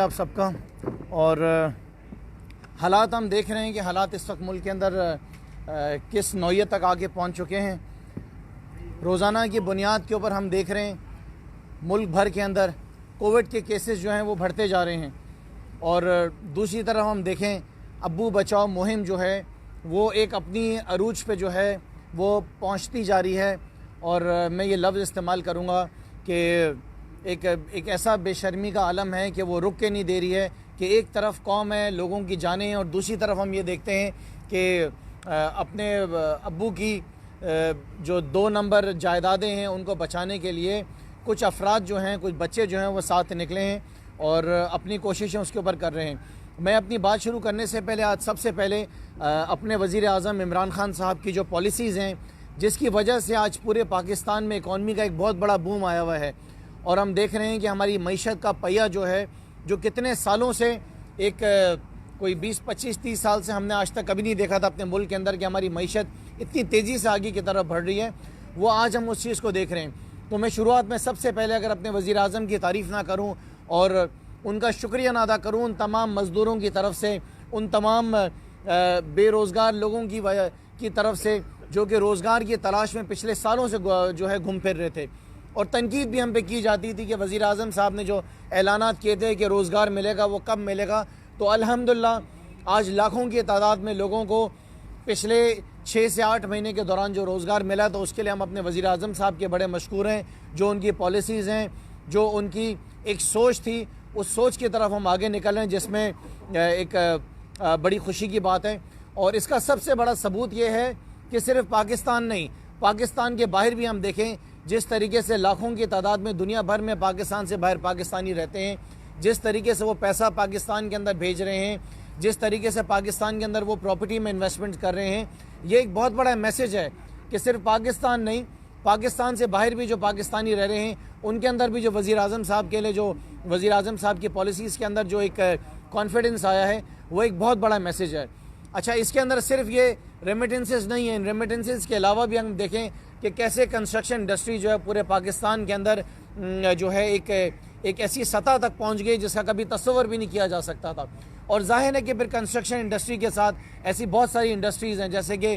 آپ سب کا. اور حالات ہم دیکھ رہے ہیں کہ حالات اس وقت ملک کے اندر کس نوعیت تک آگے پہنچ چکے ہیں. روزانہ کی بنیاد کے اوپر ہم دیکھ رہے ہیں ملک بھر کے اندر کووڈ کے کیسز جو ہیں وہ بڑھتے جا رہے ہیں. اور دوسری طرف ہم دیکھیں ابو بچاؤ مہم جو ہے وہ ایک اپنی عروج پہ جو ہے وہ پہنچتی جا رہی ہے. اور میں یہ لفظ استعمال کروں گا کہ ایک ایسا بے شرمی کا عالم ہے کہ وہ رک کے نہیں دے رہی ہے کہ ایک طرف قوم ہے، لوگوں کی جانیں ہیں، اور دوسری طرف ہم یہ دیکھتے ہیں کہ اپنے ابو کی جو 2 نمبر جائیدادیں ہیں ان کو بچانے کے لیے کچھ افراد جو ہیں، کچھ بچے جو ہیں وہ ساتھ نکلے ہیں اور اپنی کوششیں اس کے اوپر کر رہے ہیں. میں اپنی بات شروع کرنے سے پہلے آج سب سے پہلے اپنے وزیر اعظم عمران خان صاحب کی جو پالیسیز ہیں جس کی وجہ سے آج پورے پاکستان میں اکانومی کا ایک بہت بڑا بوم آیا ہوا ہے، اور ہم دیکھ رہے ہیں کہ ہماری معیشت کا پہیہ جو ہے جو کتنے سالوں سے ایک کوئی 20-25-30 سال سے ہم نے آج تک کبھی نہیں دیکھا تھا اپنے ملک کے اندر کہ ہماری معیشت اتنی تیزی سے آگے کی طرف بڑھ رہی ہے، وہ آج ہم اس چیز کو دیکھ رہے ہیں. تو میں شروعات میں سب سے پہلے اگر اپنے وزیر اعظم کی تعریف نہ کروں اور ان کا شکریہ نہ ادا کروں ان تمام مزدوروں کی طرف سے، ان تمام بے روزگار لوگوں کی طرف سے جو کہ روزگار کی تلاش میں پچھلے سالوں سے جو ہے گھوم پھر رہے تھے، اور تنقید بھی ہم پہ کی جاتی تھی کہ وزیر اعظم صاحب نے جو اعلانات کیے تھے کہ روزگار ملے گا وہ کب ملے گا. تو الحمدللہ آج لاکھوں کی تعداد میں لوگوں کو پچھلے 6 سے 8 مہینے کے دوران جو روزگار ملا تو اس کے لیے ہم اپنے وزیر اعظم صاحب کے بڑے مشکور ہیں. جو ان کی پالیسیز ہیں، جو ان کی ایک سوچ تھی، اس سوچ کی طرف ہم آگے نکل رہے ہیں، جس میں ایک بڑی خوشی کی بات ہے. اور اس کا سب سے بڑا ثبوت یہ ہے کہ صرف پاکستان نہیں، پاکستان کے باہر بھی ہم دیکھیں جس طریقے سے لاکھوں کی تعداد میں دنیا بھر میں پاکستان سے باہر پاکستانی رہتے ہیں، جس طریقے سے وہ پیسہ پاکستان کے اندر بھیج رہے ہیں، جس طریقے سے پاکستان کے اندر وہ پراپرٹی میں انویسٹمنٹ کر رہے ہیں، یہ ایک بہت بڑا میسج ہے کہ صرف پاکستان نہیں، پاکستان سے باہر بھی جو پاکستانی رہ رہے ہیں ان کے اندر بھی جو وزیر اعظم صاحب کے لیے جو وزیر اعظم صاحب کی پالیسیز کے اندر جو ایک کانفیڈنس آیا ہے وہ ایک بہت بڑا میسج ہے. اچھا، اس کے اندر صرف یہ ریمیٹنسز نہیں ہیں، ریمیٹنسز کے علاوہ بھی ہم دیکھیں کہ کیسے کنسٹرکشن انڈسٹری جو ہے پورے پاکستان کے اندر جو ہے ایک ایسی سطح تک پہنچ گئی جس کا کبھی تصور بھی نہیں کیا جا سکتا تھا. اور ظاہر ہے کہ پھر کنسٹرکشن انڈسٹری کے ساتھ ایسی بہت ساری انڈسٹریز ہیں، جیسے کہ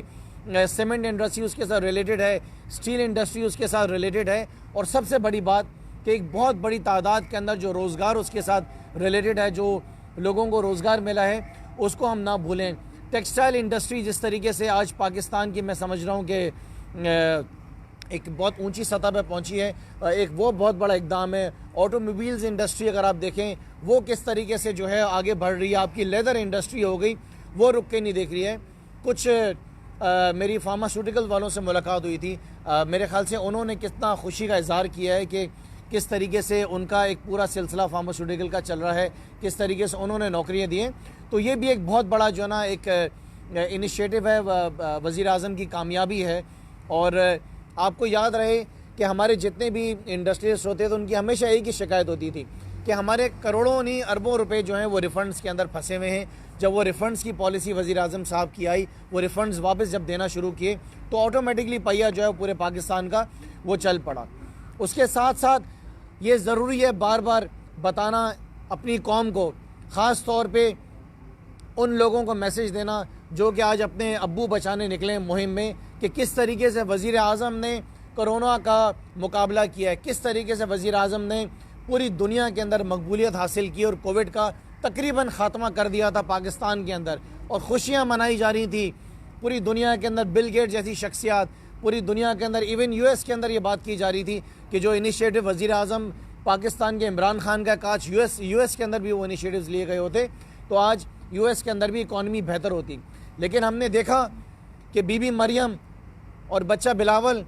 سیمنٹ انڈسٹری اس کے ساتھ ریلیٹڈ ہے، اسٹیل انڈسٹری اس کے ساتھ ریلیٹڈ ہے، اور سب سے بڑی بات کہ ایک بہت بڑی تعداد کے اندر جو روزگار اس کے ساتھ ریلیٹڈ ہے، جو لوگوں کو روزگار ملا ہے اس کو ہم نہ بھولیں. ٹیکسٹائل انڈسٹری جس طریقے سے آج پاکستان کی میں سمجھ رہا ہوں کہ ایک بہت اونچی سطح پہ پہنچی ہے، ایک وہ بہت بڑا اقدام ہے. آٹو موبائلز انڈسٹری اگر آپ دیکھیں وہ کس طریقے سے جو ہے آگے بڑھ رہی ہے. آپ کی لیدر انڈسٹری ہو گئی وہ رک کے نہیں دیکھ رہی ہے. کچھ میری فارماسیوٹیکل والوں سے ملاقات ہوئی تھی، میرے خیال سے انہوں نے کتنا خوشی کا اظہار کیا ہے کہ کس طریقے سے ان کا ایک پورا سلسلہ فارماسیوٹیکل کا چل رہا ہے، کس طریقے سے انہوں نے نوکریاں دی ہیں. تو یہ بھی ایک بہت بڑا جو ہے نا ایک انیشیٹو ہے، وزیر اعظم کی کامیابی ہے. اور آپ کو یاد رہے کہ ہمارے جتنے بھی انڈسٹریز ہوتے تھے ان کی ہمیشہ ایک ہی شکایت ہوتی تھی کہ ہمارے کروڑوں نہیں اربوں روپے جو ہیں وہ ریفنڈز کے اندر پھنسے ہوئے ہیں. جب وہ ریفنڈز کی پالیسی وزیر اعظم صاحب کی آئی، وہ ریفنڈز واپس جب دینا شروع کیے تو آٹومیٹکلی پہیہ جو ہے پورے پاکستان کا وہ چل پڑا. اس کے ساتھ ساتھ یہ ضروری ہے بار بار بتانا اپنی قوم کو، خاص طور پہ ان لوگوں کو میسج دینا جو کہ آج اپنے ابو بچانے نکلے مہم میں، کہ کس طریقے سے وزیر اعظم نے کرونا کا مقابلہ کیا ہے، کس طریقے سے وزیر اعظم نے پوری دنیا کے اندر مقبولیت حاصل کی اور کووڈ کا تقریباً خاتمہ کر دیا تھا پاکستان کے اندر، اور خوشیاں منائی جا رہی تھی پوری دنیا کے اندر. بل گیٹ جیسی شخصیات پوری دنیا کے اندر، ایون یو ایس کے اندر یہ بات کی جا رہی تھی کہ جو انیشیٹو وزیر اعظم پاکستان کے عمران خان کا، کاش یو ایس کے اندر بھی وہ انیشیٹوز لیے گئے ہوتے تو آج یو ایس کے اندر بھی اکانومی بہتر ہوتی. لیکن ہم نے دیکھا کہ بی بی مریم اور بچہ بلاول،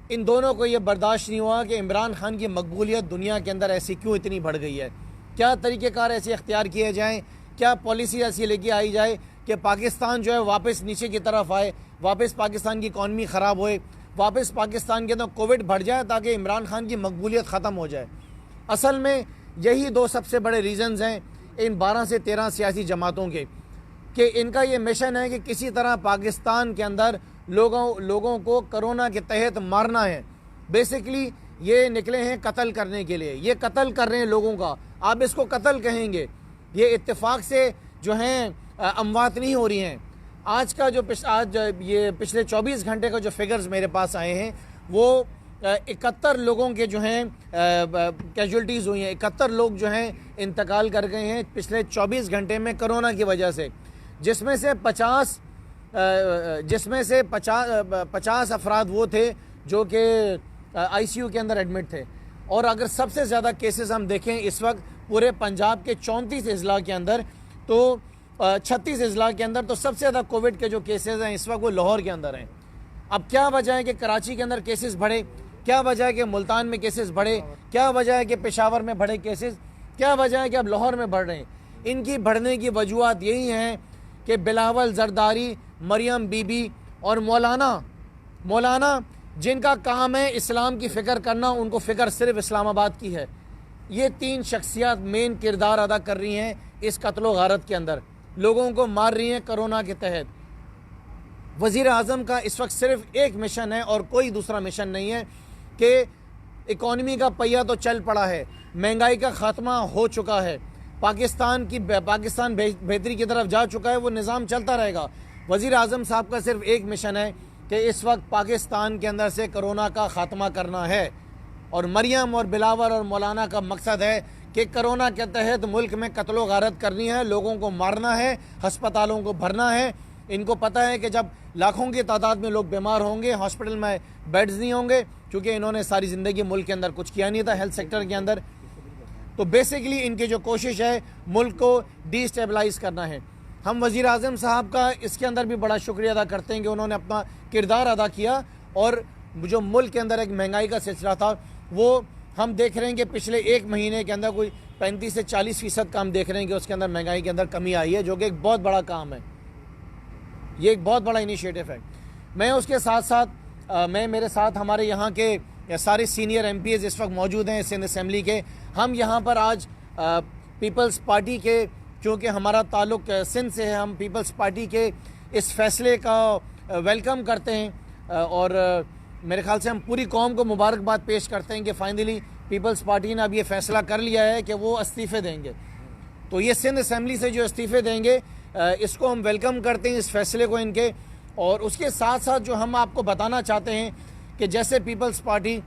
ان دونوں کو یہ برداشت نہیں ہوا کہ عمران خان کی مقبولیت دنیا کے اندر ایسی کیوں اتنی بڑھ گئی ہے. کیا طریقہ کار ایسے اختیار کیے جائیں، کیا پالیسی ایسی لے کے آئی جائے کہ پاکستان جو ہے واپس نیچے کی طرف آئے، واپس پاکستان کی اکانومی خراب ہوئے، واپس پاکستان کے اندر کووڈ بڑھ جائے تاکہ عمران خان کی مقبولیت ختم ہو جائے. اصل میں یہی 2 سب سے بڑے ریزنز ہیں ان 12 سے 13 سیاسی جماعتوں کے، کہ ان کا یہ مشن ہے کہ کسی طرح پاکستان کے اندر لوگوں کو کرونا کے تحت مارنا ہے. بیسیکلی یہ نکلے ہیں قتل کرنے کے لیے، یہ قتل کر رہے ہیں لوگوں کا. آپ اس کو قتل کہیں گے یہ اتفاق سے جو ہیں اموات نہیں ہو رہی ہیں. آج کا جو یہ پچھلے 24 گھنٹے کا جو فگرز میرے پاس آئے ہیں وہ 71 لوگوں کے جو ہیں کیجولٹیز ہوئی ہیں. 71 لوگ جو ہیں انتقال کر گئے ہیں پچھلے 24 گھنٹے میں کرونا کی وجہ سے, جس میں سے 50 افراد وہ تھے جو کہ آئی سی یو کے اندر ایڈمٹ تھے. اور اگر سب سے زیادہ کیسز ہم دیکھیں اس وقت پورے پنجاب کے 34 اضلاع کے اندر, تو 36 اضلاع کے اندر, تو سب سے زیادہ کووڈ کے جو کیسز ہیں اس وقت وہ لاہور کے اندر ہیں. اب کیا وجہ ہے کہ کراچی کے اندر کیسز بڑھے, کیا وجہ ہے کہ ملتان میں کیسز بڑھے, کیا وجہ ہے کہ پشاور میں بڑھے کیسز, کیا وجہ ہے کہ اب لاہور میں بڑھ رہے ہیں؟ ان کی بڑھنے کی وجوہات یہی ہیں کہ بلاول زرداری, مریم بی بی اور مولانا جن کا کام ہے اسلام کی فکر کرنا, ان کو فکر صرف اسلام آباد کی ہے. یہ 3 شخصیات مین کردار ادا کر رہی ہیں اس قتل و غارت کے اندر, لوگوں کو مار رہی ہیں کرونا کے تحت. وزیر اعظم کا اس وقت صرف ایک مشن ہے اور کوئی دوسرا مشن نہیں ہے کہ اکانومی کا پہیہ تو چل پڑا ہے, مہنگائی کا خاتمہ ہو چکا ہے, پاکستان بہتری کی طرف جا چکا ہے, وہ نظام چلتا رہے گا. وزیر اعظم صاحب کا صرف ایک مشن ہے کہ اس وقت پاکستان کے اندر سے کرونا کا خاتمہ کرنا ہے, اور مریم اور بلاول اور مولانا کا مقصد ہے کہ کرونا کے تحت ملک میں قتل و غارت کرنی ہے, لوگوں کو مارنا ہے, ہسپتالوں کو بھرنا ہے. ان کو پتہ ہے کہ جب لاکھوں کی تعداد میں لوگ بیمار ہوں گے, ہاسپٹل میں بیڈز نہیں ہوں گے, کیونکہ انہوں نے ساری زندگی ملک کے اندر کچھ کیا نہیں تھا ہیلتھ سیکٹر کے اندر. تو بیسیکلی ان کی جو کوشش ہے ملک کو ڈی اسٹیبلائز کرنا ہے. ہم وزیر اعظم صاحب کا اس کے اندر بھی بڑا شکریہ ادا کرتے ہیں کہ انہوں نے اپنا کردار ادا کیا, اور جو ملک کے اندر ایک مہنگائی کا سلسلہ تھا وہ ہم دیکھ رہے ہیں کہ پچھلے ایک مہینے کے اندر کوئی 35 سے 40% کا ہم دیکھ رہے ہیں کہ اس کے اندر مہنگائی کے اندر کمی آئی ہے, جو کہ ایک بہت بڑا کام ہے. یہ ایک بہت بڑا انیشیٹو ہے. میں اس کے ساتھ ساتھ میرے ساتھ ہمارے یہاں کے سارے سینئر ایم پی ایز اس وقت موجود ہیں سندھ اسمبلی کے. ہم یہاں پر آج پیپلز پارٹی کے, چونکہ ہمارا تعلق سندھ سے ہے, ہم پیپلز پارٹی کے اس فیصلے کا ویلکم کرتے ہیں, اور میرے خیال سے ہم پوری قوم کو مبارکباد پیش کرتے ہیں کہ فائنلی پیپلز پارٹی نے اب یہ فیصلہ کر لیا ہے کہ وہ استعفے دیں گے. تو یہ سندھ اسمبلی سے جو استعفے دیں گے اس کو ہم ویلکم کرتے ہیں, اس فیصلے کو ان کے. اور اس کے ساتھ ساتھ جو ہم آپ کو بتانا چاہتے ہیں کہ جیسے پیپلز پارٹی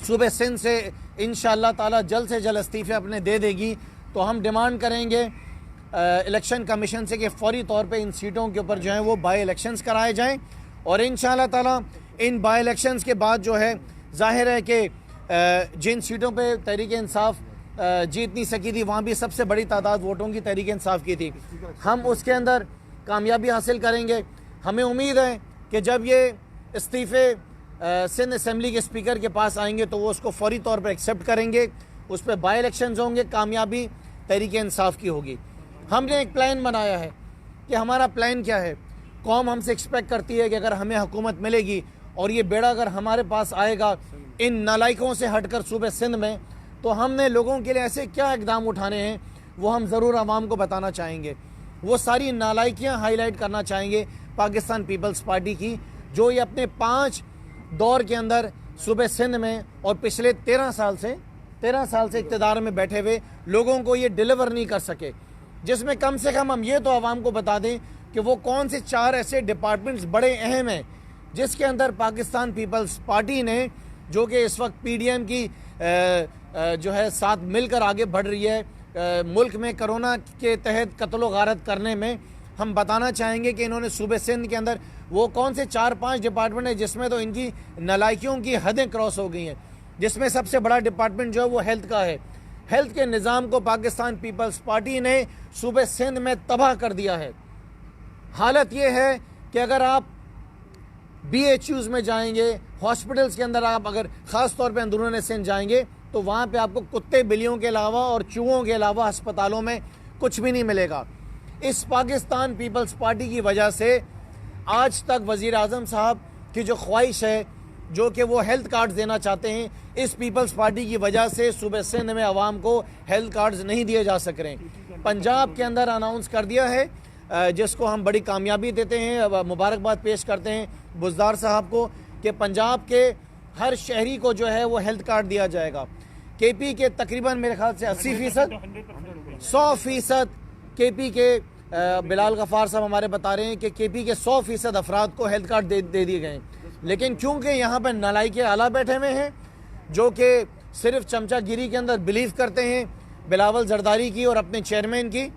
صوبہ سندھ سے انشاءاللہ تعالی جلد سے جلد استعفے اپنے دے دے گی, تو ہم ڈیمانڈ کریں گے الیکشن کمیشن سے کہ فوری طور پہ ان سیٹوں کے اوپر جو ہیں وہ بائی الیکشنز کرائے جائیں. اور انشاءاللہ تعالی ان بائی الیکشنز کے بعد جو ہے ظاہر ہے کہ جن سیٹوں پہ تحریک انصاف جیت نہیں سکی تھی, وہاں بھی سب سے بڑی تعداد ووٹوں کی تحریک انصاف کی تھی, ہم اس کے اندر کامیابی حاصل کریں گے. ہمیں امید ہے کہ جب یہ استعفے سندھ اسمبلی کے اسپیکر کے پاس آئیں گے تو وہ اس کو فوری طور پر ایکسیپٹ کریں گے, اس پہ بائی الیکشنز ہوں گے, کامیابی تحریک انصاف کی ہوگی. ہم نے ایک پلان بنایا ہے کہ ہمارا پلان کیا ہے. قوم ہم سے ایکسپیکٹ کرتی ہے کہ اگر ہمیں حکومت ملے گی اور یہ بیڑا اگر ہمارے پاس آئے گا ان نالائکوں سے ہٹ کر صوبہ سندھ میں, تو ہم نے لوگوں کے لیے ایسے کیا اقدام اٹھانے ہیں وہ ہم ضرور عوام کو بتانا چاہیں گے. وہ ساری نالائکیاں ہائی لائٹ کرنا چاہیں گے پاکستان پیپلز پارٹی کی, جو یہ اپنے 5 دور کے اندر صوبہ سندھ میں اور پچھلے 13 سال سے اقتدار میں بیٹھے ہوئے لوگوں کو یہ ڈیلیور نہیں کر سکے. جس میں کم سے کم ہم یہ تو عوام کو بتا دیں کہ وہ کون سے 4 ایسے ڈپارٹمنٹس بڑے اہم ہیں جس کے اندر پاکستان پیپلز پارٹی نے, جو کہ اس وقت پی ڈی ایم کی جو ہے ساتھ مل کر آگے بڑھ رہی ہے ملک میں کرونا کے تحت قتل و غارت کرنے میں, ہم بتانا چاہیں گے کہ انہوں نے صوبہ سندھ کے اندر وہ کون سے 4-5 ڈپارٹمنٹ ہیں جس میں تو ان کی نالائکیوں کی حدیں کراس ہو گئی ہیں. جس میں سب سے بڑا ڈپارٹمنٹ جو ہے وہ ہیلتھ کا ہے. ہیلتھ کے نظام کو پاکستان پیپلز پارٹی نے صوبہ سندھ میں تباہ کر دیا ہے. حالت یہ ہے کہ اگر آپ بی ایچ یوز میں جائیں گے, ہاسپٹلز کے اندر آپ اگر خاص طور پہ اندرون سندھ جائیں گے تو وہاں پہ آپ کو کتے بلیوں کے علاوہ اور چوہوں کے علاوہ ہسپتالوں میں کچھ بھی نہیں ملے گا. اس پاکستان پیپلز پارٹی کی وجہ سے آج تک وزیر اعظم صاحب کی جو خواہش ہے جو کہ وہ ہیلتھ کارڈز دینا چاہتے ہیں, اس پیپلز پارٹی کی وجہ سے صوبہ سندھ میں عوام کو ہیلتھ کارڈز نہیں دیے جا سک رہے. پنجاب کے اندر اناؤنس کر دیا ہے, جس کو ہم بڑی کامیابی دیتے ہیں, مبارکباد پیش کرتے ہیں بزدار صاحب کو کہ پنجاب کے ہر شہری کو جو ہے وہ ہیلتھ کارڈ دیا جائے گا. کے پی کے تقریباً میرے خیال سے 80% 100% کے پی کے بلال غفار صاحب ہمارے بتا رہے ہیں کہ کے پی کے 100% افراد کو ہیلتھ کارڈ دے دیے گئے ہیں، لیکن کیونکہ یہاں پہ نالائق اعلیٰ بیٹھے ہوئے ہیں جو کہ صرف چمچہ گیری کے اندر بلیو کرتے ہیں، بلاول زرداری کی اور اپنے چیئرمین کی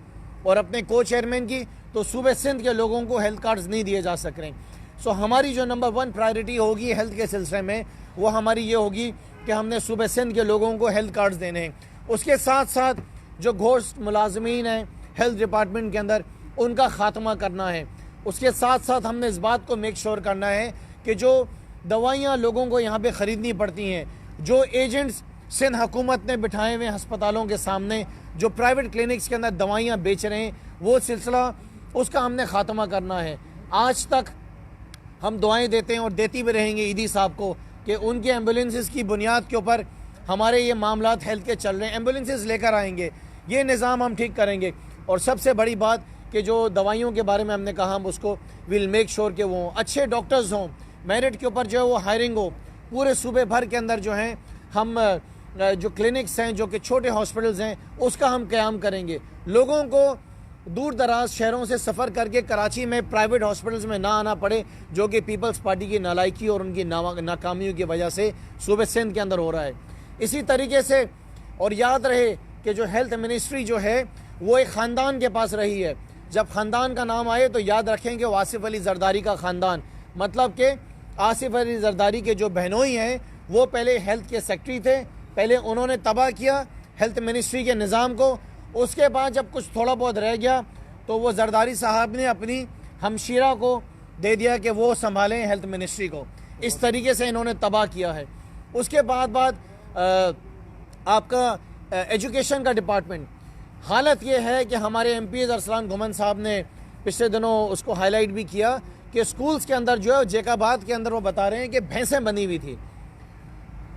اور اپنے کو چیئرمین کی، تو صوبہ سندھ کے لوگوں کو ہیلتھ کارڈز نہیں دیے جا سک رہے ہیں۔ سو ہماری جو نمبر 1 پرائرٹی ہوگی ہیلتھ کے سلسلے میں، وہ ہماری یہ ہوگی کہ ہم نے صوبہ سندھ کے لوگوں کو ہیلتھ کارڈز دینے ہیں۔ اس کے ساتھ ساتھ جو گھوسٹ ملازمین ہیں ہیلتھ ڈپارٹمنٹ کے اندر، ان کا خاتمہ کرنا ہے۔ اس کے ساتھ ساتھ ہم نے اس بات کو میک شور کرنا ہے کہ جو دوائیاں لوگوں کو یہاں پہ خریدنی پڑتی ہیں، جو ایجنٹس سندھ حکومت نے بٹھائے ہوئے ہسپتالوں کے سامنے جو پرائیویٹ کلینکس کے اندر دوائیاں بیچ رہے ہیں، وہ سلسلہ اس کا ہم نے خاتمہ کرنا ہے۔ آج تک ہم دعائیں دیتے ہیں اور دیتی بھی رہیں گے ایدی صاحب کو کہ ان کے ایمبولینسز کی بنیاد کے اوپر ہمارے یہ معاملات ہیلتھ کے چل رہے ہیں، ایمبولینسز لے کر آئیں گے، یہ نظام ہم ٹھیک کریں گے۔ اور سب سے بڑی بات کہ جو دوائیوں کے بارے میں ہم نے کہا، ہم اس کو ویل میک شور کہ وہ اچھے ڈاکٹرز ہوں، میرٹ کے اوپر جو ہے وہ ہائرنگ ہو، پورے صوبے بھر کے اندر جو ہیں ہم جو کلینکس ہیں جو کہ چھوٹے ہاسپٹلز ہیں اس کا ہم قیام کریں گے۔ لوگوں کو دور دراز شہروں سے سفر کر کے کراچی میں پرائیویٹ ہاسپٹلز میں نہ آنا پڑے، جو کہ پیپلز پارٹی کی نالائکی اور ان کی ناکامیوں کی وجہ سے صوبہ سندھ کے اندر ہو رہا ہے۔ اسی طریقے سے اور یاد رہے کہ جو ہیلتھ منسٹری جو ہے وہ ایک خاندان کے پاس رہی ہے۔ جب خاندان کا نام آئے تو یاد رکھیں کہ وہ آصف علی زرداری کا خاندان، مطلب کہ آصف علی زرداری کے جو بہنوئی ہیں وہ پہلے ہیلتھ کے سیکٹری تھے، پہلے انہوں نے تباہ کیا ہیلتھ منسٹری کے نظام کو، اس کے بعد جب کچھ تھوڑا بہت رہ گیا تو وہ زرداری صاحب نے اپنی ہمشیرہ کو دے دیا کہ وہ سنبھالیں ہیلتھ منسٹری کو۔ اس طریقے سے انہوں نے تباہ کیا ہے۔ اس کے بعد آپ کا ایجوکیشن کا ڈپارٹمنٹ، حالت یہ ہے کہ ہمارے ایم پیز ارسلان گھمن صاحب نے پچھلے دنوں اس کو ہائی لائٹ بھی کیا کہ سکولز کے اندر جو ہے جیکاباد کے اندر وہ بتا رہے ہیں کہ بھینسیں بنی ہوئی تھی۔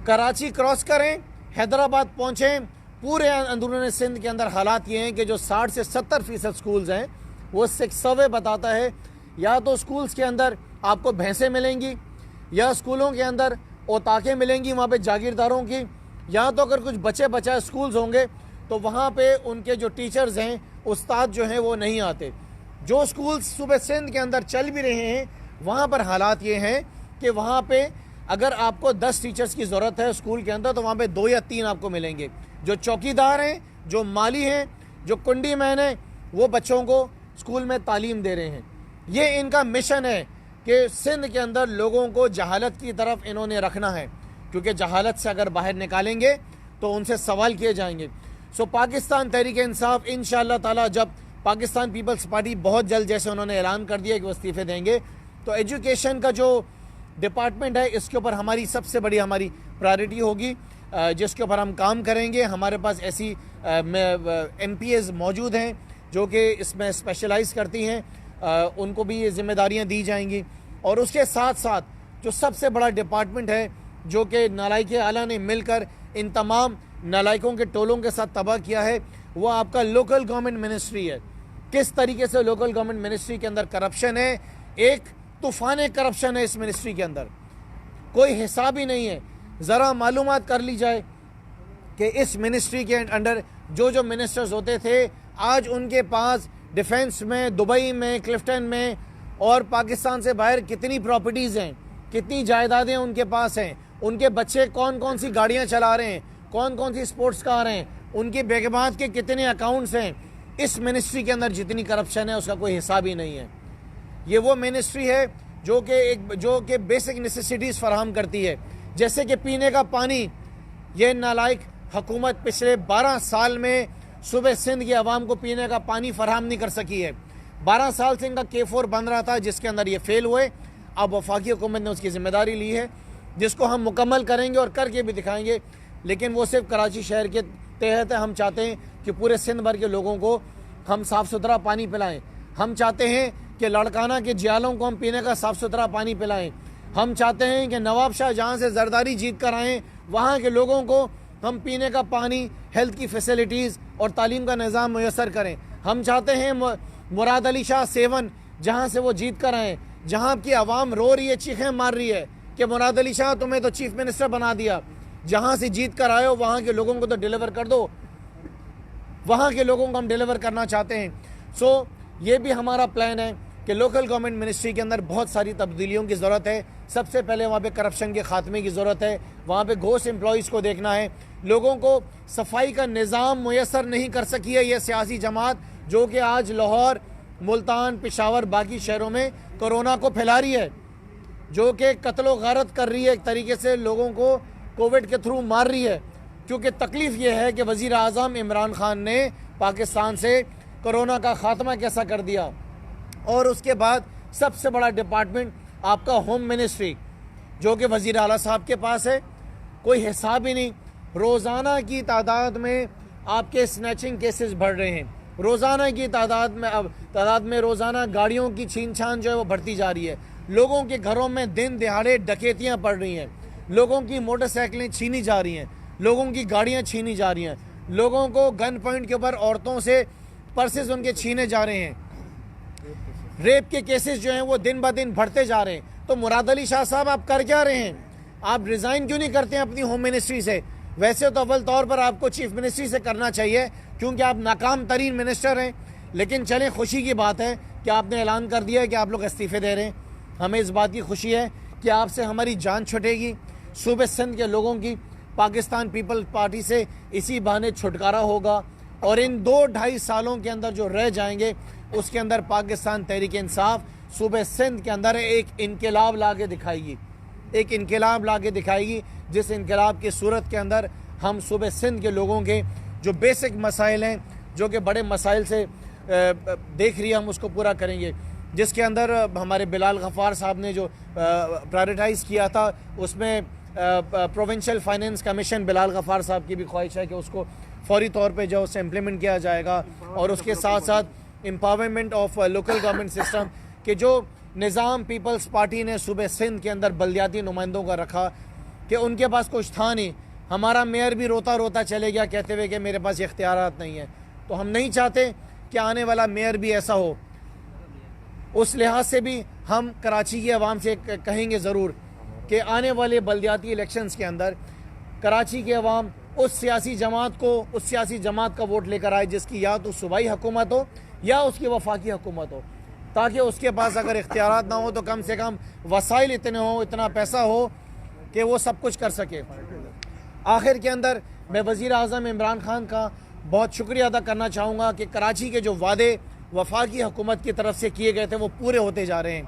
کراچی کراس کریں، حیدرآباد پہنچیں، پورے اندرون سندھ کے اندر حالات یہ ہیں کہ جو 60 سے 70% سکولز ہیں وہ سروے بتاتا ہے یا تو سکولز کے اندر آپ کو بھینسیں ملیں گی، یا سکولوں کے اندر اوتاکیں ملیں گی وہاں پہ جاگیرداروں کی، یا تو اگر کچھ بچے بچائے سکولز ہوں گے تو وہاں پہ ان کے جو ٹیچرز ہیں، استاد جو ہیں وہ نہیں آتے۔ جو سکولز صوبہ سندھ کے اندر چل بھی رہے ہیں وہاں پر حالات یہ ہیں کہ وہاں پہ اگر آپ کو 10 ٹیچرز کی ضرورت ہے سکول کے اندر تو وہاں پہ 2 یا 3 آپ کو ملیں گے۔ جو چوکیدار ہیں، جو مالی ہیں، جو کنڈی مین ہیں، وہ بچوں کو سکول میں تعلیم دے رہے ہیں۔ یہ ان کا مشن ہے کہ سندھ کے اندر لوگوں کو جہالت کی طرف انہوں نے رکھنا ہے، کیونکہ جہالت سے اگر باہر نکالیں گے تو ان سے سوال کیے جائیں گے۔ سو پاکستان تحریک انصاف انشاءاللہ تعالی جب پاکستان پیپلز پارٹی بہت جلد، جیسے انہوں نے اعلان کر دیا کہ وہ استعفے دیں گے، تو ایجوکیشن کا جو ڈپارٹمنٹ ہے اس کے اوپر ہماری سب سے بڑی ہماری پرائرٹی ہوگی، جس کے اوپر ہم کام کریں گے۔ ہمارے پاس ایسی ایم پی ایز موجود ہیں جو کہ اس میں اسپیشلائز کرتی ہیں، ان کو بھی یہ ذمہ داریاں دی جائیں گی۔ اور اس کے ساتھ ساتھ جو سب سے بڑا ڈپارٹمنٹ ہے جو کہ نالائق اعلیٰ نے مل کر ان تمام نالائکوں کے ٹولوں کے ساتھ تباہ کیا ہے، وہ آپ کا لوکل گورنمنٹ منسٹری ہے۔ کس طریقے سے لوکل گورنمنٹ منسٹری کے اندر کرپشن ہے، ایک طوفان کرپشن ہے اس منسٹری کے اندر، کوئی حساب ہی نہیں ہے۔ ذرا معلومات کر لی جائے کہ اس منسٹری کے انڈر جو منسٹرز ہوتے تھے، آج ان کے پاس ڈیفنس میں، دبئی میں، کلفٹن میں اور پاکستان سے باہر کتنی پراپرٹیز ہیں، کتنی جائیدادیں ان کے پاس ہیں، ان کے بچے کون سی گاڑیاں چلا رہے ہیں، کون سی سپورٹس کار ہیں، ان کی بیگمات کے کتنے اکاؤنٹس ہیں۔ اس منسٹری کے اندر جتنی کرپشن ہے اس کا کوئی حساب ہی نہیں ہے۔ یہ وہ منسٹری ہے جو کہ بیسک نیسیسٹیز فراہم کرتی ہے، جیسے کہ پینے کا پانی۔ یہ نالائق حکومت پچھلے 12 سال میں صوبہ سندھ کی عوام کو پینے کا پانی فراہم نہیں کر سکی ہے۔ 12 سال سے ان کا K4 بن رہا تھا جس کے اندر یہ فیل ہوئے۔ اب وفاقی حکومت نے اس کی ذمہ داری لی ہے جس کو ہم مکمل کریں گے اور کر کے بھی دکھائیں گے، لیکن وہ صرف کراچی شہر کے تحت ہے۔ ہم چاہتے ہیں کہ پورے سندھ بھر کے لوگوں کو ہم صاف ستھرا پانی پلائیں۔ ہم چاہتے ہیں کہ لڑکانہ کے جیالوں کو ہم پینے کا صاف ستھرا پانی پلائیں۔ ہم چاہتے ہیں کہ نواب شاہ جہاں سے زرداری جیت کر آئیں وہاں کے لوگوں کو ہم پینے کا پانی، ہیلتھ کی فیسلٹیز اور تعلیم کا نظام میسر کریں۔ ہم چاہتے ہیں مراد علی شاہ 7 جہاں سے وہ جیت کر آئیں، جہاں کی عوام رو رہی ہے، چیخیں مار رہی ہے کہ مراد علی شاہ تمہیں تو چیف منسٹر بنا دیا، جہاں سے جیت کر آئے ہو وہاں کے لوگوں کو تو ڈیلیور کر دو۔ وہاں کے لوگوں کو ہم ڈیلیور کرنا چاہتے ہیں. سو یہ بھی ہمارا پلان ہے کہ لوکل گورنمنٹ منسٹری کے اندر بہت ساری تبدیلیوں کی ضرورت ہے. سب سے پہلے وہاں پہ کرپشن کے خاتمے کی ضرورت ہے. وہاں پہ گھوسٹ امپلائیز کو دیکھنا ہے. لوگوں کو صفائی کا نظام میسر نہیں کر سکی ہے یہ سیاسی جماعت جو کہ آج لاہور, ملتان, پشاور, باقی شہروں میں کرونا کو پھیلا رہی ہے, جو کہ قتل و غارت کر رہی ہے, ایک طریقے سے لوگوں کو کووڈ کے تھرو مار رہی ہے. کیونکہ تکلیف یہ ہے کہ وزیر اعظم عمران خان نے پاکستان سے کرونا کا خاتمہ کیسا کر دیا. اور اس کے بعد سب سے بڑا ڈپارٹمنٹ آپ کا ہوم منسٹری جو کہ وزیر اعلیٰ صاحب کے پاس ہے, کوئی حساب ہی نہیں. روزانہ کی تعداد میں آپ کے سنیچنگ کیسز بڑھ رہے ہیں. روزانہ کی تعداد میں روزانہ گاڑیوں کی چھین چھان جو ہے وہ بڑھتی جا رہی ہے. لوگوں کے گھروں میں دن دہاڑے ڈکیتیاں پڑ رہی ہیں. لوگوں کی موٹر سائیکلیں چھینی جا رہی ہیں. لوگوں کی گاڑیاں چھینی جا رہی ہیں. لوگوں کو گن پوائنٹ کے اوپر عورتوں سے پرسز ان کے چھینے جا رہے ہیں. ریپ کے کیسز جو ہیں وہ دن بہ دن بڑھتے جا رہے ہیں. تو مراد علی شاہ صاحب آپ کر کیا رہے ہیں؟ آپ ریزائن کیوں نہیں کرتے ہیں اپنی ہوم منسٹری سے؟ ویسے تو اول طور پر آپ کو چیف منسٹری سے کرنا چاہیے کیونکہ آپ ناکام ترین منسٹر ہیں. لیکن چلیں, خوشی کی بات ہے کہ آپ نے اعلان کر دیا ہے کہ آپ لوگ استعفے دے رہے ہیں. ہمیں اس بات کی خوشی ہے کہ آپ سے ہماری جان چھٹے گی. صوبہ سندھ کے لوگوں کی پاکستان پیپل پارٹی سے اسی بہانے چھٹکارا ہوگا. اور ان 2-2.5 سالوں کے اندر جو رہ جائیں گے اس کے اندر پاکستان تحریک انصاف صوبہ سندھ کے اندر ایک انقلاب لا کے دکھائے گی. ایک انقلاب لا کے دکھائے گی جس انقلاب کی صورت کے اندر ہم صوبہ سندھ کے لوگوں کے جو بیسک مسائل ہیں, جو کہ بڑے مسائل سے دیکھ رہی ہے, ہم اس کو پورا کریں گے. جس کے اندر ہمارے بلال غفار صاحب نے جو پرائرٹائز کیا تھا اس میں پروونشل فائنینس کمیشن بلال غفار صاحب کی بھی خواہش ہے کہ اس کو فوری طور پہ جو اسے امپلیمنٹ کیا جائے گا. اور اس کے ساتھ ساتھ empowerment of local government system کہ جو نظام پیپلز پارٹی نے صوبہ سندھ کے اندر بلدیاتی نمائندوں کا رکھا کہ ان کے پاس کچھ تھا نہیں. ہمارا میئر بھی روتا روتا چلے گیا کہتے ہوئے کہ میرے پاس اختیارات نہیں ہیں. تو ہم نہیں چاہتے کہ آنے والا میئر بھی ایسا ہو. اس لحاظ سے بھی ہم کراچی کی عوام سے کہیں گے ضرور کہ آنے والے بلدیاتی الیکشنز کے اندر کراچی کی عوام اس سیاسی جماعت کا ووٹ لے کر آئے جس کی یا تو صوبائی حکومت ہو یا اس کی وفاقی حکومت ہو, تاکہ اس کے پاس اگر اختیارات نہ ہوں تو کم سے کم وسائل اتنے ہوں, اتنا پیسہ ہو کہ وہ سب کچھ کر سکے. آخر کے اندر میں وزیر اعظم عمران خان کا بہت شکریہ ادا کرنا چاہوں گا کہ کراچی کے جو وعدے وفاقی حکومت کی طرف سے کیے گئے تھے وہ پورے ہوتے جا رہے ہیں.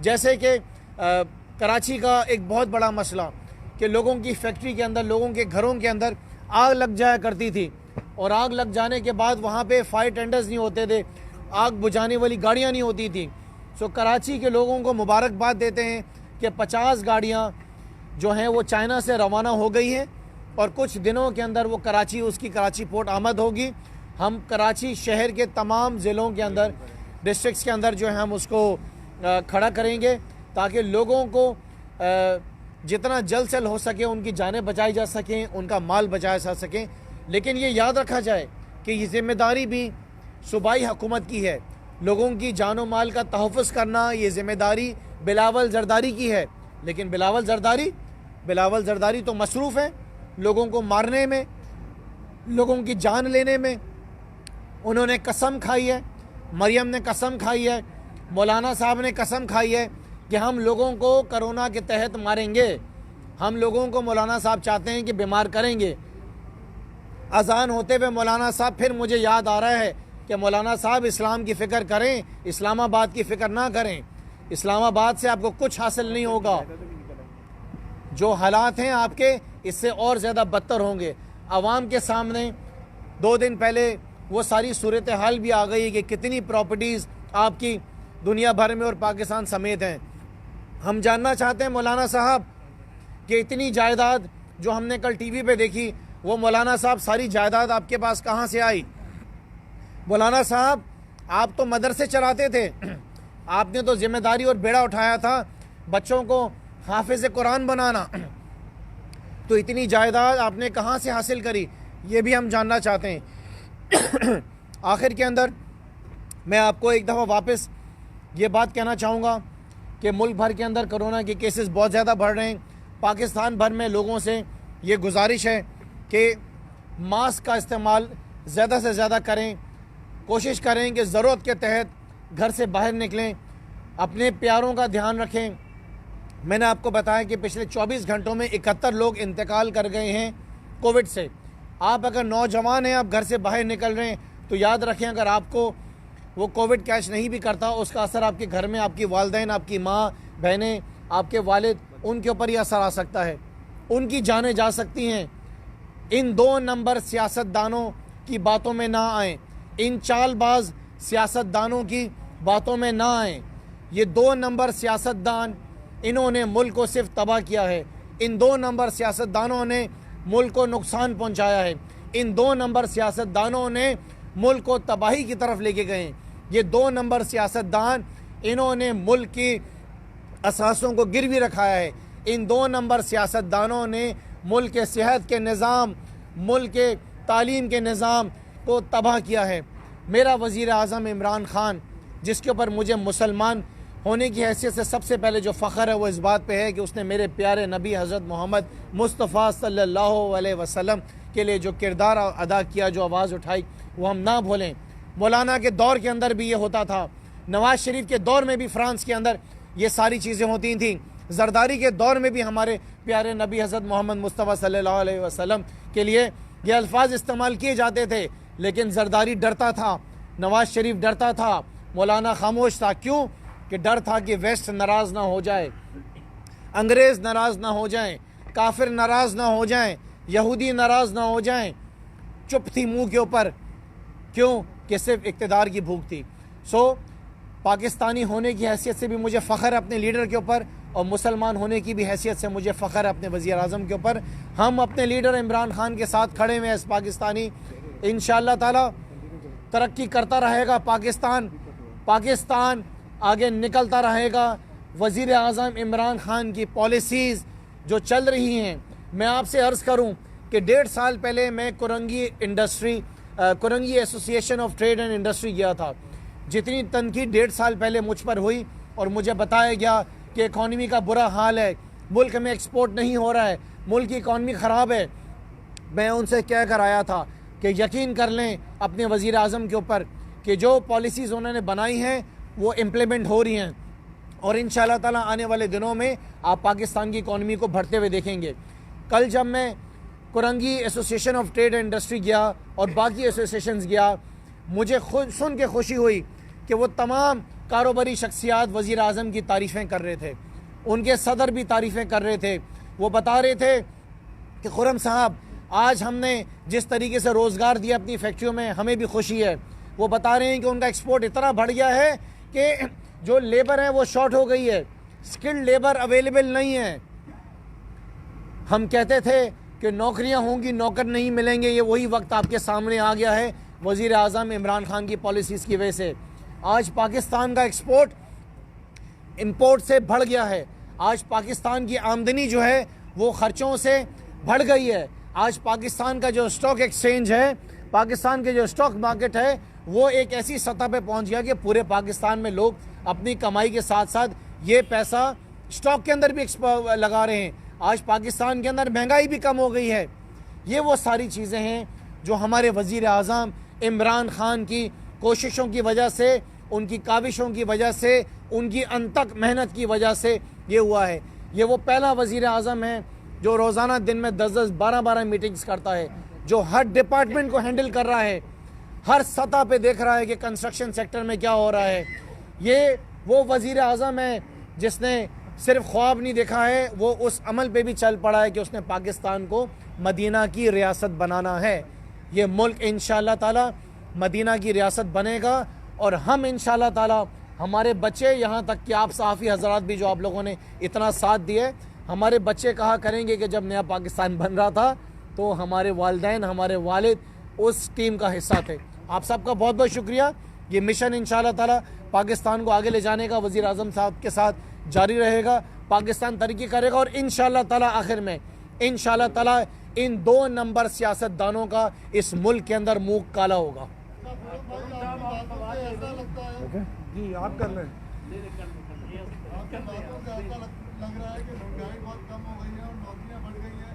جیسے کہ کراچی کا ایک بہت بڑا مسئلہ کہ لوگوں کی فیکٹری کے اندر, لوگوں کے گھروں کے اندر آگ لگ جایا کرتی تھی, اور آگ لگ جانے کے بعد وہاں پہ فائر ٹینڈرز نہیں ہوتے تھے, آگ بجھانے والی گاڑیاں نہیں ہوتی تھیں. سو کراچی کے لوگوں کو مبارکباد دیتے ہیں کہ 50 گاڑیاں جو ہیں وہ چائنا سے روانہ ہو گئی ہیں اور کچھ دنوں کے اندر وہ کراچی پورٹ آمد ہوگی. ہم کراچی شہر کے تمام ضلعوں کے اندر, ڈسٹرکٹس کے اندر جو ہے ہم اس کو کھڑا کریں گے تاکہ لوگوں کو جتنا جلد سے ہو سکے ان کی جانیں بچائی جا سکیں, ان کا مال بچایا جا سکیں. لیکن یہ یاد رکھا جائے کہ یہ ذمہ داری بھی صوبائی حکومت کی ہے. لوگوں کی جان و مال کا تحفظ کرنا یہ ذمہ داری بلاول زرداری کی ہے. لیکن بلاول زرداری تو مصروف ہے لوگوں کو مارنے میں, لوگوں کی جان لینے میں. انہوں نے قسم کھائی ہے, مریم نے قسم کھائی ہے, مولانا صاحب نے قسم کھائی ہے کہ ہم لوگوں کو کرونا کے تحت ماریں گے. ہم لوگوں کو مولانا صاحب چاہتے ہیں کہ بیمار کریں گے. اذان ہوتے ہوئے مولانا صاحب, پھر مجھے یاد آ رہا ہے کہ مولانا صاحب اسلام کی فکر کریں, اسلام آباد کی فکر نہ کریں. اسلام آباد سے آپ کو کچھ حاصل نہیں ہوگا. جو حالات ہیں آپ کے اس سے اور زیادہ بدتر ہوں گے. عوام کے سامنے 2 دن پہلے وہ ساری صورتحال بھی آ گئی کہ کتنی پراپرٹیز آپ کی دنیا بھر میں اور پاکستان سمیت ہیں. ہم جاننا چاہتے ہیں مولانا صاحب کہ اتنی جائیداد جو ہم نے کل ٹی وی پہ دیکھی, وہ مولانا صاحب ساری جائیداد آپ کے پاس کہاں سے آئی؟ مولانا صاحب آپ تو مدرسے چلاتے تھے, آپ نے تو ذمہ داری اور بیڑا اٹھایا تھا بچوں کو حافظ قرآن بنانا, تو اتنی جائیداد آپ نے کہاں سے حاصل کری؟ یہ بھی ہم جاننا چاہتے ہیں. آخر کے اندر میں آپ کو ایک دفعہ واپس یہ بات کہنا چاہوں گا کہ ملک بھر کے اندر کرونا کے کیسز بہت زیادہ بڑھ رہے ہیں. پاکستان بھر میں لوگوں سے یہ گزارش ہے کہ ماسک کا استعمال زیادہ سے زیادہ کریں، کوشش کریں کہ ضرورت کے تحت گھر سے باہر نکلیں، اپنے پیاروں کا دھیان رکھیں۔ میں نے آپ کو بتایا کہ پچھلے 24 گھنٹوں میں 71 لوگ انتقال کر گئے ہیں کووڈ سے۔ آپ اگر نوجوان ہیں، آپ گھر سے باہر نکل رہے ہیں تو یاد رکھیں اگر آپ کو وہ کووڈ کیچ نہیں بھی کرتا، اس کا اثر آپ کے گھر میں آپ کی والدین، آپ کی ماں بہنیں، آپ کے والد، ان کے اوپر یہ اثر آ سکتا ہے، ان کی جانیں جا سکتی ہیں۔ ان 2 نمبر سیاستدانوں کی باتوں میں نہ آئیں، ان چال باز سیاستدانوں کی باتوں میں نہ آئیں۔ یہ 2 نمبر سیاستدان، انہوں نے ملک کو صرف تباہ کیا ہے۔ ان 2 نمبر سیاستدانوں نے ملک کو نقصان پہنچایا ہے۔ ان 2 نمبر سیاستدانوں نے ملک کو تباہی کی طرف لے کے گئے ہیں۔ یہ 2 نمبر سیاستدان، انہوں نے ملک کی اساسوں کو گروی رکھایا ہے۔ ان 2 نمبر سیاستدانوں نے ملک کے صحت کے نظام، ملک کے تعلیم کے نظام کو تباہ کیا ہے۔ میرا وزیر اعظم عمران خان، جس کے اوپر مجھے مسلمان ہونے کی حیثیت سے سب سے پہلے جو فخر ہے وہ اس بات پہ ہے کہ اس نے میرے پیارے نبی حضرت محمد مصطفیٰ صلی اللہ علیہ وسلم کے لیے جو کردار ادا کیا، جو آواز اٹھائی، وہ ہم نہ بھولیں۔ مولانا کے دور کے اندر بھی یہ ہوتا تھا، نواز شریف کے دور میں بھی فرانس کے اندر یہ ساری چیزیں ہوتی تھیں، زرداری کے دور میں بھی ہمارے پیارے نبی حضرت محمد مصطفیٰ صلی اللہ علیہ وسلم کے لیے یہ الفاظ استعمال کیے جاتے تھے، لیکن زرداری ڈرتا تھا، نواز شریف ڈرتا تھا، مولانا خاموش تھا۔ کیوں؟ کہ ڈر تھا کہ ویسٹ ناراض نہ ہو جائے، انگریز ناراض نہ ہو جائیں، کافر ناراض نہ ہو جائیں، یہودی ناراض نہ ہو جائیں۔ چپ تھی منہ کے اوپر، کیوں؟ کہ صرف اقتدار کی بھوک تھی۔ پاکستانی ہونے کی حیثیت سے بھی مجھے فخر ہے اپنے لیڈر کے اوپر، اور مسلمان ہونے کی بھی حیثیت سے مجھے فخر ہے اپنے وزیر اعظم کے اوپر۔ ہم اپنے لیڈر عمران خان کے ساتھ کھڑے ہوئے ہیں۔ اس پاکستانی انشاءاللہ تعالی ترقی کرتا رہے گا، پاکستان آگے نکلتا رہے گا۔ وزیر اعظم عمران خان کی پالیسیز جو چل رہی ہیں، میں آپ سے عرض کروں کہ 1.5 سال پہلے میں Korangi association of trade and industry گیا تھا۔ جتنی تنقید 1.5 سال پہلے مجھ پر ہوئی اور مجھے بتایا گیا کہ اکانومی کا برا حال ہے، ملک میں ایکسپورٹ نہیں ہو رہا ہے، ملک کی اکانومی خراب ہے، میں ان سے کہہ کر آیا تھا کہ یقین کر لیں اپنے وزیر اعظم کے اوپر کہ جو پالیسیز انہوں نے بنائی ہیں وہ امپلیمنٹ ہو رہی ہیں، اور انشاءاللہ تعالیٰ آنے والے دنوں میں آپ پاکستان کی اکانومی کو بڑھتے ہوئے دیکھیں گے۔ کل جب میں Korangi association of trade and industry گیا اور باقی ایسوسیشنز گیا، مجھے سن کے خوشی ہوئی کہ وہ تمام کاروباری شخصیات وزیر اعظم کی تعریفیں کر رہے تھے، ان کے صدر بھی تعریفیں کر رہے تھے۔ وہ بتا رہے تھے کہ خرم صاحب آج ہم نے جس طریقے سے روزگار دیا اپنی فیکٹریوں میں، ہمیں بھی خوشی ہے۔ وہ بتا رہے ہیں کہ ان کا ایکسپورٹ اتنا بڑھ گیا ہے کہ جو لیبر ہے وہ شارٹ ہو گئی ہے، سکلڈ لیبر اویلیبل نہیں ہے۔ ہم کہتے تھے کہ نوکریاں ہوں گی، نوکر نہیں ملیں گے، یہ وہی وقت آپ کے سامنے آ گیا ہے وزیر اعظم عمران خان کی پالیسیز کی وجہ سے۔ آج پاکستان کا ایکسپورٹ امپورٹ سے بڑھ گیا ہے، آج پاکستان کی آمدنی جو ہے وہ خرچوں سے بڑھ گئی ہے۔ آج پاکستان کا جو اسٹاک ایکسچینج ہے، پاکستان کے جو اسٹاک مارکیٹ ہے، وہ ایک ایسی سطح پہ پہنچ گیا کہ پورے پاکستان میں لوگ اپنی کمائی کے ساتھ ساتھ یہ پیسہ اسٹاک کے اندر بھی لگا رہے ہیں۔ آج پاکستان کے اندر مہنگائی بھی کم ہو گئی ہے۔ یہ وہ ساری چیزیں ہیں جو ہمارے وزیر اعظم عمران خان کی کوششوں کی وجہ سے، ان کی کاوشوں کی وجہ سے، ان کی انتھک محنت کی وجہ سے یہ ہوا ہے۔ یہ وہ پہلا وزیر اعظم ہے جو روزانہ دن میں 10-10 12-12 میٹنگز کرتا ہے، جو ہر ڈپارٹمنٹ کو ہینڈل کر رہا ہے، ہر سطح پہ دیکھ رہا ہے کہ کنسٹرکشن سیکٹر میں کیا ہو رہا ہے۔ یہ وہ وزیر اعظم ہے جس نے صرف خواب نہیں دیکھا ہے، وہ اس عمل پہ بھی چل پڑا ہے کہ اس نے پاکستان کو مدینہ کی ریاست بنانا ہے۔ یہ ملک انشاءاللہ تعالی مدینہ کی ریاست بنے گا، اور ہم انشاءاللہ تعالی ہمارے بچے، یہاں تک کہ آپ صحافی حضرات بھی جو آپ لوگوں نے اتنا ساتھ دیا، ہمارے بچے کہا کریں گے کہ جب نیا پاکستان بن رہا تھا تو ہمارے والدین، ہمارے والد اس ٹیم کا حصہ تھے۔ آپ سب کا بہت بہت شکریہ۔ یہ مشن انشاءاللہ تعالی پاکستان کو آگے لے جانے کا وزیر اعظم صاحب کے ساتھ جاری رہے گا، پاکستان ترقی کرے گا، اور انشاءاللہ تعالی آخر میں انشاءاللہ تعالی ان 2 نمبر سیاستدانوں کا اس ملک کے اندر منہ کالا ہوگا۔ جی آپ کر لیں۔ لگ رہا ہے کہ مہنگائی بہت کم ہو گئی ہے اور نوکریاں بڑھ گئی ہیں،